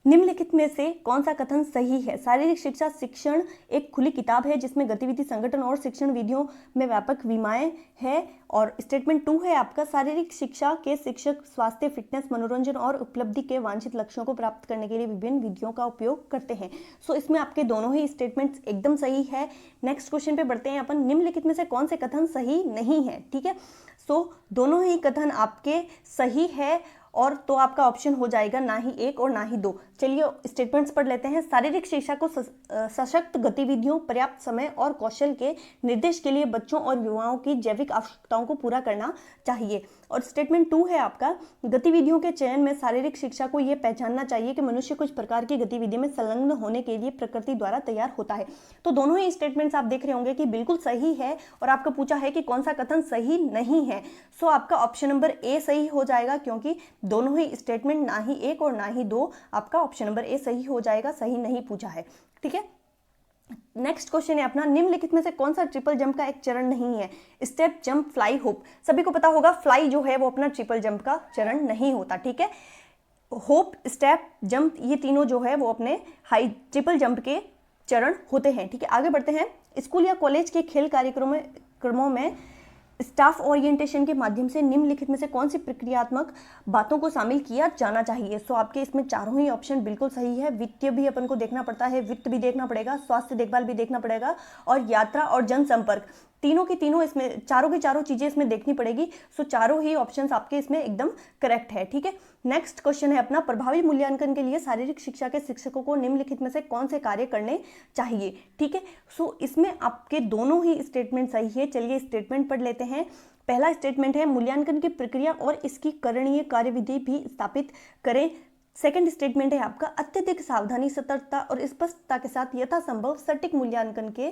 निम्नलिखित में से कौन सा कथन सही है? शारीरिक शिक्षा शिक्षण एक खुली किताब है जिसमें गतिविधि, संगठन और शिक्षण विधियों में व्यापक विमाएं है। और स्टेटमेंट 2 है आपका, शारीरिक शिक्षा के शिक्षक स्वास्थ्य, फिटनेस, मनोरंजन और उपलब्धि के वांछित लक्ष्यों को प्राप्त करने के लिए विभिन्न विधियों का उपयोग करते हैं। सो इसमें आपके दोनों ही स्टेटमेंट्स एकदम सही है। नेक्स्ट क्वेश्चन पे बढ़ते हैं अपन, निम्नलिखित में से कौन से कथन सही नहीं है? ठीक है, सो दोनों ही कथन आपके सही है, और तो आपका ऑप्शन हो जाएगा ना ही 1 और ना ही 2। चलिए स्टेटमेंट्स पढ़ लेते हैं। शारीरिक शिक्षा को सशक्त गतिविधियों, पर्याप्त समय और कौशल के निर्देश के लिए बच्चों और युवाओं की जैविक आवश्यकताओं को पूरा करना चाहिए। और स्टेटमेंट 2 है आपका, गतिविधियों के चयन में शारीरिक शिक्षा को यह पहचानना चाहिए कि मनुष्य कुछ प्रकार की गतिविधि में संलग्न होने के लिए प्रकृति द्वारा तैयार होता है। तो दोनों ही स्टेटमेंट्स आप देख रहे होंगे कि बिल्कुल सही है, और आपका पूछा है कि कौन सा कथन सही नहीं है। सो आपका ऑप्शन नंबर ए सही हो जाएगा, क्योंकि दोनों ही स्टेटमेंट, ना ही 1 और ना ही 2, आपका ऑप्शन नंबर ए सही हो जाएगा, सही नहीं पूछा है। ठीक है, नेक्स्ट क्वेश्चन है अपना, निम्नलिखित में से कौन सा ट्रिपल जंप का एक चरण नहीं है? Step, jump, fly, hope. सभी को पता होगा फ्लाई जो है वो अपना ट्रिपल जंप का चरण नहीं होता। ठीक है, होप, स्टेप, जंप, ये तीनों जो है वो अपने हाई ट्रिपल जंप के चरण होते हैं। ठीक है, आगे बढ़ते हैं। स्कूल या कॉलेज के खेल कार्यक्रमों में स्टाफ ओरिएंटेशन के माध्यम से निम्नलिखित में से कौन सी प्रक्रियात्मक बातों को शामिल किया जाना चाहिए? सो आपके इसमें चारों ही ऑप्शन बिल्कुल सही है। वित्तीय भी अपन को देखना पड़ता है, वित्त भी देखना पड़ेगा, स्वास्थ्य देखभाल भी देखना पड़ेगा, और यात्रा और जनसंपर्क, तीनों की तीनों इसमें, चारों की चारों चीजें इसमें देखनी पड़ेगी। सो चारों ही ऑप्शंस आपके इसमें एकदम करेक्ट है। ठीक है, नेक्स्ट क्वेश्चन है अपना, प्रभावी मूल्यांकन के लिए शारीरिक शिक्षा के शिक्षकों को निम्नलिखित में से कौन से कार्य करने चाहिए? ठीक है, सो इसमें आपके दोनों ही स्टेटमेंट सही है। चलिए स्टेटमेंट पढ़ लेते हैं। पहला स्टेटमेंट है, मूल्यांकन की प्रक्रिया और इसकी करणीय कार्यविधि भी स्थापित करें। सेकंड स्टेटमेंट है आपका, अत्यधिक सावधानी, सतर्कता और स्पष्टता के साथ यथासंभव सटीक मूल्यांकन के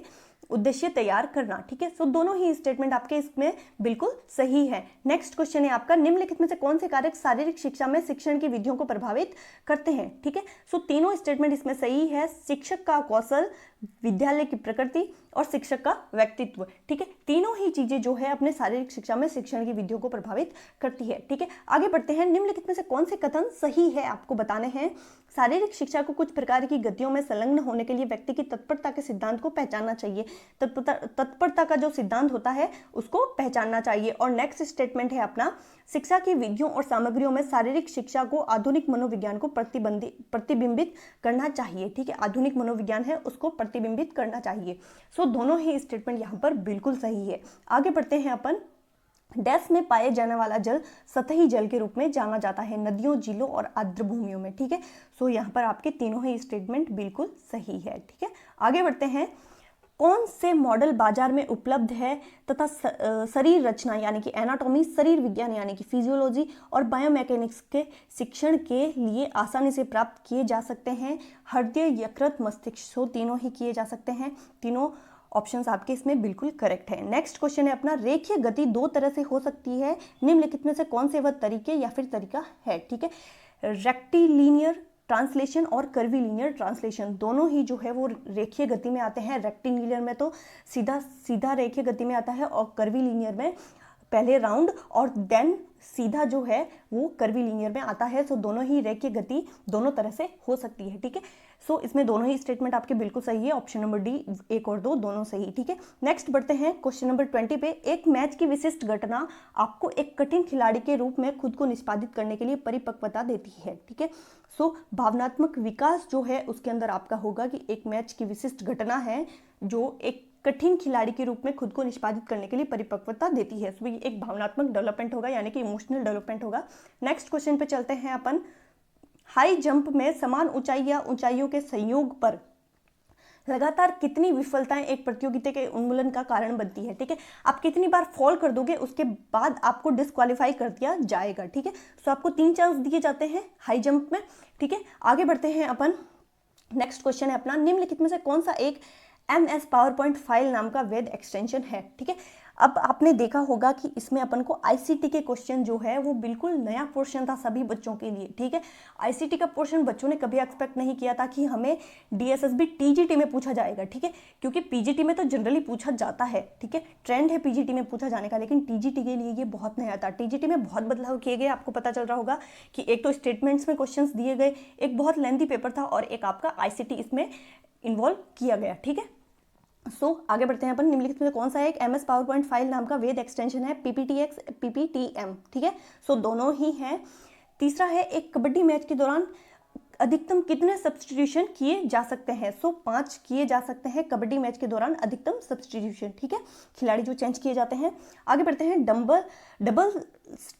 उद्देश्य तैयार करना। ठीक है, सो दोनों ही स्टेटमेंट आपके इसमें बिल्कुल सही है। नेक्स्ट क्वेश्चन है आपका, निम्नलिखित में से कौन से कारक शारीरिक शिक्षा में शिक्षण की विधियों को प्रभावित करते हैं? ठीक है, सो तीनों स्टेटमेंट इसमें सही है। शिक्षक का कौशल, विद्यालय की प्रकृति और शिक्षक का व्यक्तित्व। ठीक है, तीनों ही चीजें जो है अपने शारीरिक शिक्षा में शिक्षण की विधियों को प्रभावित करती है। ठीक है, आगे बढ़ते हैं। निम्नलिखित में से कौन से कथन सही है आपको बताने हैं? शारीरिक शिक्षा को कुछ प्रकार की गतियों में संलग्न होने के लिए व्यक्ति की तत्परता के सिद्धांत को पहचानना चाहिए। तत्परता का जो सिद्धांत होता है उसको पहचानना चाहिए। और नेक्स्ट स्टेटमेंट है अपना, शिक्षा की विधियों और सामग्रियों में शारीरिक शिक्षा को आधुनिक मनोविज्ञान को प्रतिबिंबित करना चाहिए। ठीक है, आधुनिक मनोविज्ञान है उसको प्रतिबिंबित करना चाहिए। सो दोनों ही स्टेटमेंट यहाँ पर बिल्कुल सही है। आगे बढ़ते हैं अपन, डैश में पाए जाने वाला जल सतही जल के रूप में जाना जाता है, नदियों, झीलों और आर्द्र भूमियों में। ठीक है, सो यहाँ पर आपके तीनों ही स्टेटमेंट बिल्कुल सही है। ठीक है, आगे बढ़ते हैं। कौन से मॉडल बाजार में उपलब्ध है तथा शरीर रचना यानी कि एनाटॉमी, शरीर विज्ञान यानी कि फिजियोलॉजी और बायोमैकेनिक्स के शिक्षण के लिए आसानी से प्राप्त किए जा सकते हैं? हृदय, यकृत, मस्तिष्क, तीनों ही किए जा सकते हैं। तीनों ऑप्शंस आपके इसमें बिल्कुल करेक्ट है। नेक्स्ट क्वेश्चन है अपना, रेखीय गति दो तरह से हो सकती है, निम्नलिखित में से कौन से वह तरीके या फिर तरीका है? ठीक है, रेक्टिलिनियर ट्रांसलेशन और कर्वीलिनियर ट्रांसलेशन, दोनों ही जो है वो रेखीय गति में आते हैं। रेक्टिलिनियर में तो सीधा सीधा रेखीय गति में आता है, और कर्वीलिनियर में पहले राउंड और देन सीधा जो है वो कर्वीलिनियर में आता है। सो दोनों ही रेखीय गति दोनों तरह से हो सकती है। ठीक है, सो इसमें दोनों ही स्टेटमेंट आपके बिल्कुल सही है। ऑप्शन नंबर डी 1 और 2 दोनों सही। ठीक है, नेक्स्ट बढ़ते हैं क्वेश्चन नंबर 20 पे। एक मैच की विशिष्ट घटना आपको एक कठिन खिलाड़ी के रूप में खुद को निष्पादित करने के लिए परिपक्वता देती है। ठीक है, सो भावनात्मक विकास जो है उसके अंदर आपका होगा कि एक मैच की विशिष्ट घटना है जो एक कठिन खिलाड़ी के रूप में खुद को निष्पादित करने के लिए परिपक्वता देती है। सो ये एक भावनात्मक डेवलपमेंट होगा, यानी कि इमोशनल डेवलपमेंट होगा। नेक्स्ट क्वेश्चन पे चलते हैं अपन। हाई जंप में समान ऊंचाई या ऊंचाइयों के संयोग पर लगातार कितनी विफलताएं एक प्रतियोगिता के उन्मूलन का कारण बनती है? ठीक है, आप कितनी बार फॉल कर दोगे उसके बाद आपको डिस्क्वालीफाई कर दिया जाएगा। ठीक है, सो आपको 3 चांस दिए जाते हैं हाई जंप में। ठीक है, आगे बढ़ते हैं अपन। नेक्स्ट क्वेश्चन है अपना, निम्नलिखित में से कौन सा एक MS पावरपॉइंट फाइल नाम का वेब एक्सटेंशन है? ठीक है, अब आपने देखा होगा कि इसमें अपन को ICT के क्वेश्चन जो है वो बिल्कुल नया पोर्शन था सभी बच्चों के लिए। ठीक है, ICT का पोर्शन बच्चों ने कभी एक्सपेक्ट नहीं किया था कि हमें DSSB TGT में पूछा जाएगा। ठीक है, क्योंकि PGT में तो जनरली पूछा जाता है। ठीक है, ट्रेंड है PGT में पूछा जाने का, लेकिन TGT के लिए ये बहुत नया था। TGT में बहुत बदलाव किए गए, आपको पता चल रहा होगा कि एक तो स्टेटमेंट्स में क्वेश्चन दिए गए, एक बहुत लेंथी पेपर था, और एक आपका ICT इसमें इन्वॉल्व किया गया। ठीक है, सो आगे बढ़ते हैं अपन। निम्नलिखित में कौन सा एक MS पावरपॉइंट फाइल नाम का वेद एक्सटेंशन है? PPTX, PPTM। ठीक है, सो दोनों ही हैं। तीसरा है, एक कबड्डी मैच के दौरान अधिकतम कितने सब्स्टिट्यूशन किए जा सकते हैं? सो 5 किए जा सकते हैं कबड्डी मैच के दौरान अधिकतम सब्स्टिट्यूशन। ठीक है, खिलाड़ी जो चेंज किए जाते हैं। आगे बढ़ते हैं। Double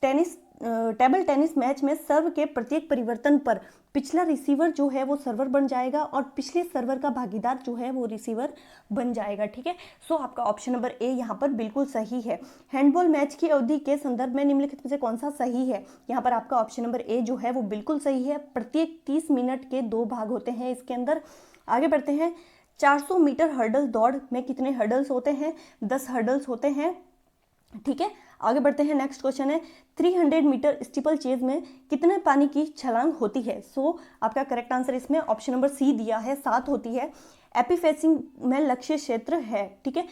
tennis table tennis match में सर्व के प्रत्येक परिवर्तन पर पिछला रिसीवर जो है वो सर्वर बन जाएगा और पिछले सर्वर का भागीदार जो है वो रिसीवर बन जाएगा, ठीक है। सो आपका ऑप्शन नंबर ए यहाँ पर बिल्कुल सही है। हैंडबॉल मैच की अवधि के संदर्भ में निम्नलिखित में से कौन सा सही है? यहाँ पर आपका ऑप्शन नंबर ए जो है वो बिल्कुल सही है। प्रत्येक 30 मिनट के 2 भाग होते हैं इसके अंदर। आगे बढ़ते हैं। 400 मीटर हर्डल दौड़ में कितने हर्डल्स होते हैं? 10 हर्डल्स होते हैं, ठीक है। आगे बढ़ते हैं। नेक्स्ट क्वेश्चन है 300 मीटर स्टीपल चेज में कितने पानी की छलांग होती है? सो आपका करेक्ट आंसर इसमें ऑप्शन नंबर सी दिया है, 7 होती है। एपीफेसिंग में लक्ष्य क्षेत्र है, ठीक है।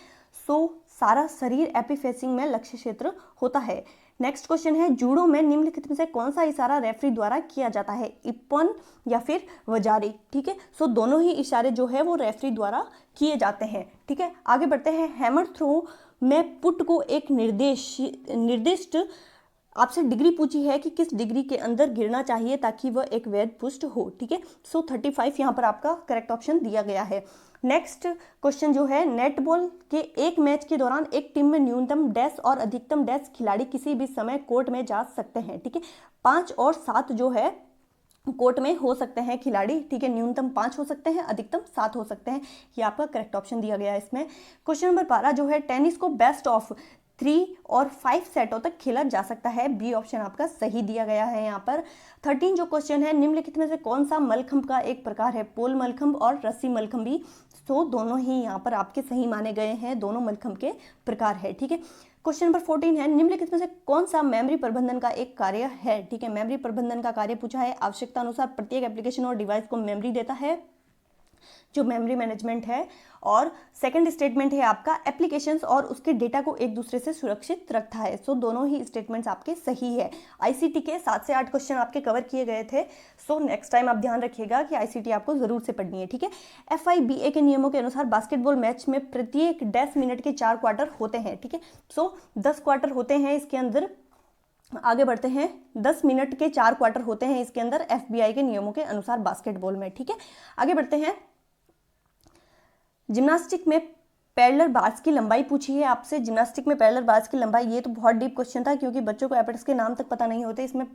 सो सारा शरीर एपीफेसिंग में लक्ष्य क्षेत्र होता है। नेक्स्ट क्वेश्चन है जूडो में निम्नलिखित में से कौन सा इशारा रेफरी द्वारा किया जाता है? इप्पन या फिर वजारी, ठीक है। सो दोनों ही इशारे जो है वो रेफरी द्वारा किए जाते हैं, ठीक है। आगे बढ़ते हैं। हैमर थ्रो में पुट को एक निर्दिष्ट आपसे डिग्री पूछी है कि किस डिग्री के अंदर गिरना चाहिए ताकि वह एक वैध पुष्ट हो, ठीक है। सो 35 यहाँ पर आपका करेक्ट ऑप्शन दिया गया है। नेक्स्ट क्वेश्चन जो है नेटबॉल के एक मैच के दौरान एक टीम में न्यूनतम डैश और अधिकतम डैश खिलाड़ी किसी भी समय कोर्ट में जा सकते हैं, ठीक है। 5 और 7 जो है कोर्ट में हो सकते हैं खिलाड़ी, ठीक है। न्यूनतम 5 हो सकते हैं, अधिकतम 7 हो सकते हैं। ये आपका करेक्ट ऑप्शन दिया गया है इसमें। क्वेश्चन नंबर 12 जो है टेनिस को बेस्ट ऑफ 3 और 5 सेटों तक खेला जा सकता है। बी ऑप्शन आपका सही दिया गया है यहाँ पर। 13 जो क्वेश्चन है निम्नलिखित में से कौन सा मलखंभ का एक प्रकार है? पोल मलखंभ और रस्सी मलखंभ भी। तो दोनों ही यहाँ पर आपके सही माने गए हैं, दोनों मलखंभ के प्रकार है, ठीक है। क्वेश्चन नंबर 14 है निम्नलिखित में से कौन सा मेमोरी प्रबंधन का एक कार्य है? ठीक है, मेमोरी प्रबंधन का कार्य पूछा है। आवश्यकता अनुसार प्रत्येक एप्लीकेशन और डिवाइस को मेमोरी देता है, जो मेमोरी मैनेजमेंट है। और सेकंड स्टेटमेंट है आपका एप्लीकेशंस और उसके डेटा को एक दूसरे से सुरक्षित रखता है। सो दोनों ही स्टेटमेंट्स आपके सही है। आईसीटी के 7 से 8 क्वेश्चन आपके कवर किए गए थे। सो नेक्स्ट टाइम आप ध्यान रखिएगा कि आईसीटी आपको जरूर से पढ़नी है, ठीक है। FIBA के नियमों के अनुसार बास्केटबॉल मैच में प्रत्येक 10 मिनट के 4 क्वार्टर होते हैं, ठीक है। सो 10 क्वार्टर होते हैं इसके अंदर। आगे बढ़ते हैं। 10 मिनट के 4 क्वार्टर होते हैं इसके अंदर FBI के नियमों के अनुसार बास्केटबॉल में, ठीक है। आगे बढ़ते हैं। जिम्नास्टिक में पैरेलल बार्स की लंबाई पूछी है आपसे। जिम्नास्टिक में पैरेलल बार्स की लंबाई, ये तो बहुत डीप क्वेश्चन था क्योंकि बच्चों को एपेक्स के नाम तक पता नहीं होते। इसमें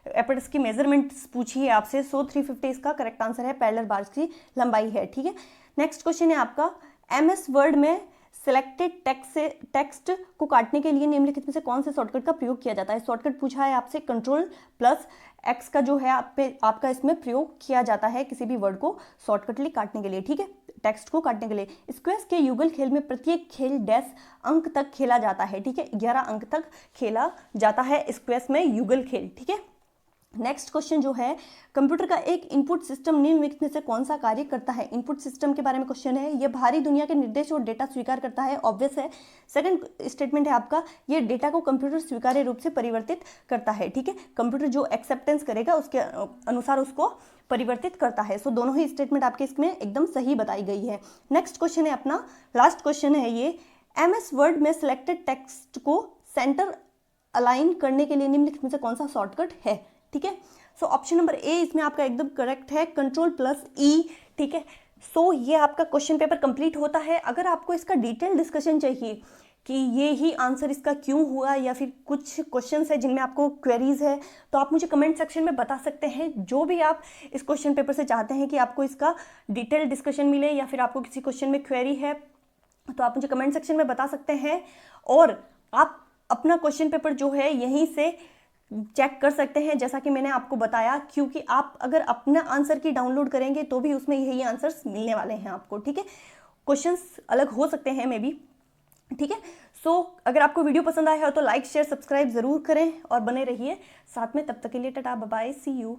एपेक्स की मेजरमेंट्स पूछी है आपसे। सो 350 इसका करेक्ट आंसर है, पैरेलल बार्स की लंबाई है, ठीक है। नेक्स्ट क्वेश्चन है आपका MS वर्ड में सिलेक्टेड टेक्स्ट को काटने के लिए निम्नलिखित में से कौन से शॉर्टकट का प्रयोग किया जाता है? शॉर्टकट पूछा है आपसे। Ctrl+X का जो है आपका इसमें प्रयोग किया जाता है किसी भी वर्ड को शॉर्टकटली काटने के लिए, ठीक है, टेक्स्ट को काटने के लिए। स्क्वैश के युगल खेल में प्रत्येक खेल डैश अंक तक खेला जाता है, ठीक है। 11 अंक तक खेला जाता है स्क्वैश में युगल खेल, ठीक है। नेक्स्ट क्वेश्चन जो है कंप्यूटर का एक इनपुट सिस्टम निम्नलिखित में से कौन सा कार्य करता है? इनपुट सिस्टम के बारे में क्वेश्चन है। ये बाहरी दुनिया के निर्देश और डेटा स्वीकार करता है, ऑब्वियस है। सेकंड स्टेटमेंट है आपका ये डेटा को कंप्यूटर स्वीकार्य रूप से परिवर्तित करता है, ठीक है। कंप्यूटर जो एक्सेप्टेंस करेगा उसके अनुसार उसको परिवर्तित करता है। सो दोनों ही स्टेटमेंट आपके इसमें एकदम सही बताई गई है। नेक्स्ट क्वेश्चन है अपना लास्ट क्वेश्चन है ये MS वर्ड में सिलेक्टेड टेक्स्ट को सेंटर अलाइन करने के लिए निम्नलिखित में से कौन सा शॉर्टकट है? ठीक है। सो ऑप्शन नंबर ए इसमें आपका एकदम करेक्ट है, Ctrl+E, ठीक है। सो ये आपका क्वेश्चन पेपर कंप्लीट होता है। अगर आपको इसका डिटेल डिस्कशन चाहिए कि ये ही आंसर इसका क्यों हुआ या फिर कुछ क्वेश्चंस है जिनमें आपको क्वेरीज है, तो आप मुझे कमेंट सेक्शन में बता सकते हैं। जो भी आप इस क्वेश्चन पेपर से चाहते हैं कि आपको इसका डिटेल डिस्कशन मिले या फिर आपको किसी क्वेश्चन में क्वेरी है, तो आप मुझे कमेंट सेक्शन में बता सकते हैं। और आप अपना क्वेश्चन पेपर जो है यहीं से चेक कर सकते हैं, जैसा कि मैंने आपको बताया, क्योंकि आप अगर अपना आंसर की डाउनलोड करेंगे तो भी उसमें यही आंसर्स मिलने वाले हैं आपको, ठीक है। क्वेश्चंस अलग हो सकते हैं मे बी, ठीक है। सो अगर आपको वीडियो पसंद आया हो तो लाइक शेयर सब्सक्राइब जरूर करें और बने रहिए साथ में। तब तक के लिए ta-ta bye bye, see you.